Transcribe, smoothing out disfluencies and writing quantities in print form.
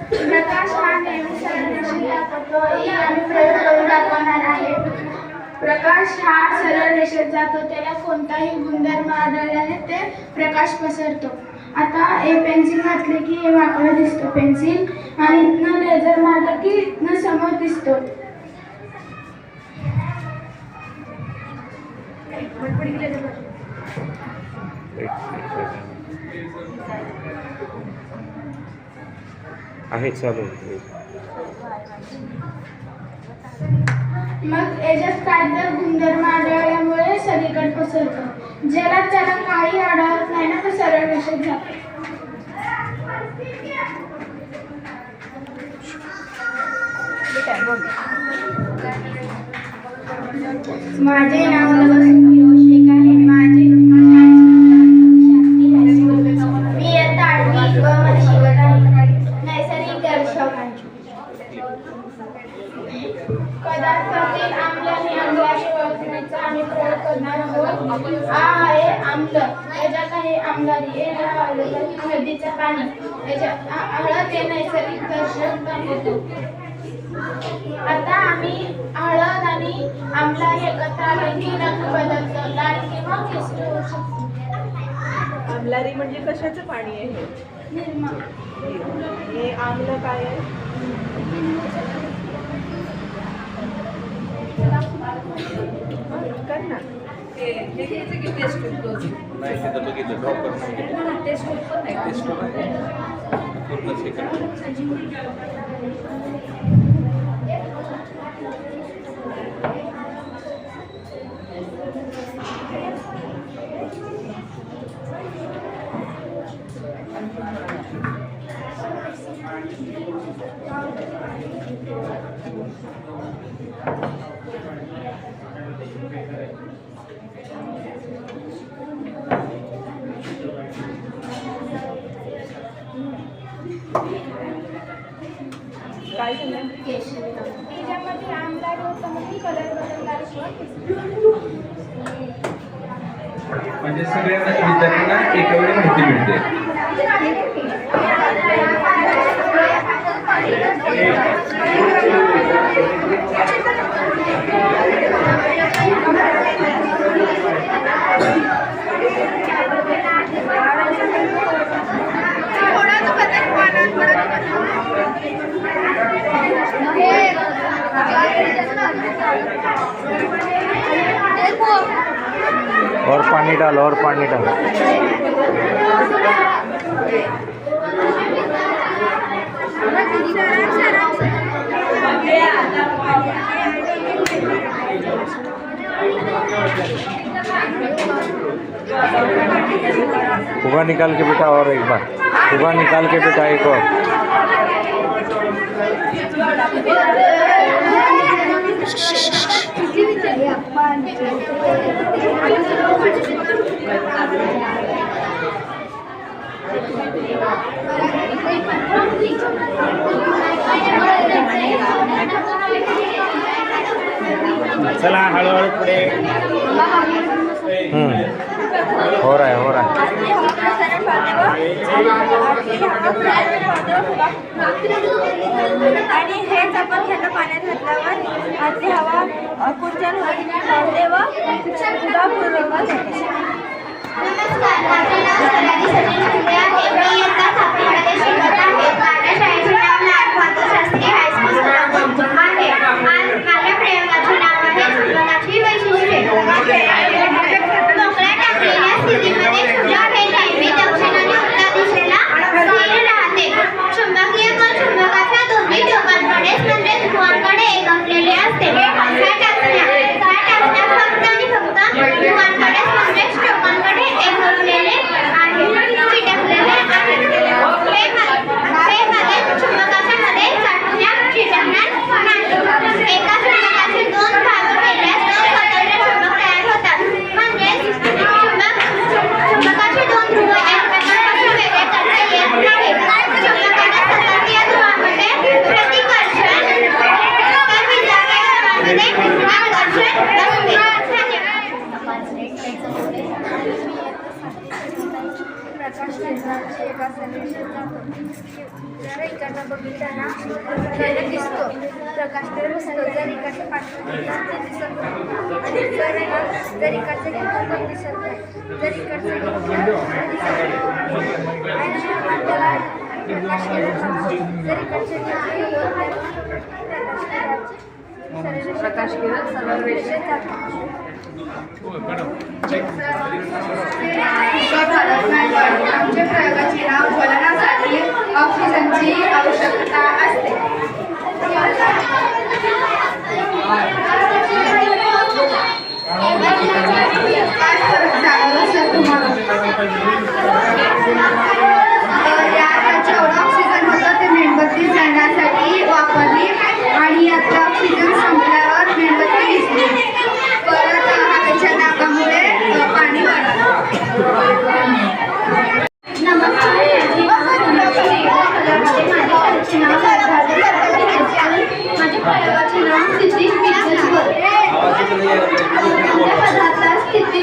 प्रकाश हा नेहमी सरळ जातो आणि प्रयोग करून दाखवणार आहे. प्रकाश हा सरळ रेषेत जातो, त्याला कोणताही गुणधर्म आढळल्याने ते प्रकाश पसरतो. आता हे पेन्सिल घातले की हे वाकडं दिसतं पेन्सिल, आणि इथनं लेझर मारलं की इथनं समोर दिसतो. आहे चालू. मग याच्यात काय तर गुणधर्म आढळल्यामुळे सगळीकडे पसरतं. ज्याला त्याला काही आढळत नाही ना, तर सरळ रेषेत जातो. माझे नाव फिरोज शेख आहे. माझे मी इयत्ता 8वी व मला शिकत आहे. नैसर्गिक दर्शकांची पदार्थातील आम्ल आणि आम्लाशी ओळखण्याचा आम्ही प्रयोग करणार आहोत. आ आहे आम्ल, याच्यात आहे आम्लारी, नदीचं पाणी, याच्यात हळद हे नैसर्गिक दर्शक बनवतो. आता आम्ही हळद आणि आम्लारी एकत्र आले की रंग बदलतो, लाल किंवा केशरी होऊ शकतो. आम्लारी म्हणजे कशाचं पाणी आहे? निर्मा. हे आम्ल काय आहे? कर ना. नाही तिथं बघितलं ड्रॉपर काय झालं? त्याच्यामध्ये आमदार होतं म्हणजे कलर बदलला. म्हणजे सगळ्या विद्यार्थ्यांना एका वेळी माहिती मिळते. और पानी डालो, और पानी डालो. उगा निकाल के बेटा, और एक बार उगा निकाल के बेटा, एक और. चला हळूहळू पुढे. हो रहा है, हो रहा है. आणि हेच आपण ह्याला पाण्यात घातल्यावर आतली हवा कुंचन होते व पुन्हा पूर्ववत होते. नमस्कार, माझे नाव सरादी सचिन शिंदे आहे. मी इयत्ता 7वीमध्ये शिकत आहे. माझ्या शाळेचे नाव लालबहादूर शास्त्री हायस्कूल सोलापूर आहे. आज माझ्या प्रयोगाचे नाव आहे चुंबकाची वैशिष्ट्ये. मोकळ्या टाकलेल्या स्थितीमध्ये चुंबक हे नेहमी दक्षिण आणि उत्तर दिशेला स्थिर राहते. चुंबकीय कण चुंबकाच्या दोन्ही टोकांकडेच म्हणजेच ध्रुवांकडे एकवटलेले असते. ह्या टाचण्या फक्त आणि फक्त ध्रुवांकडेच म्हणजेच टोकांकडे एकवटलेले आहे, चिटकलेले प्रकाशाने जातो. जर इकडनं बघितलं ना आपल्याला दिसतो प्रकाश तर बसतो. जर इकडचं पाठवून ते दिसत नाही. जर इकडचं घेतलं तर दिसत नाही. जर इकडचं घेतलं तर दिसत नाही. आणि आपल्याला प्रकाश केला जातो. जर इकडचं घेतलं प्रकाश केला सरळ रेषेत जातो. आमच्या प्रयोगाचे नाव ज्वलनासाठी ऑक्सिजनची आवश्यकता असते. काय फरक जाणवला सर तुम्हाला? यात जेवढं ऑक्सिजन होतं ते मेणबत्ती जाळण्यासाठी वापरली आणि यातलं ऑक्सिजन संपल्यावर मेणबत्ती दिसली. परत हवेच्या दाबामुळे पाणी वाढलं. नमस्कार. माझ्या प्रयोगाचे नाव स्थिती पदार्थात स्थिती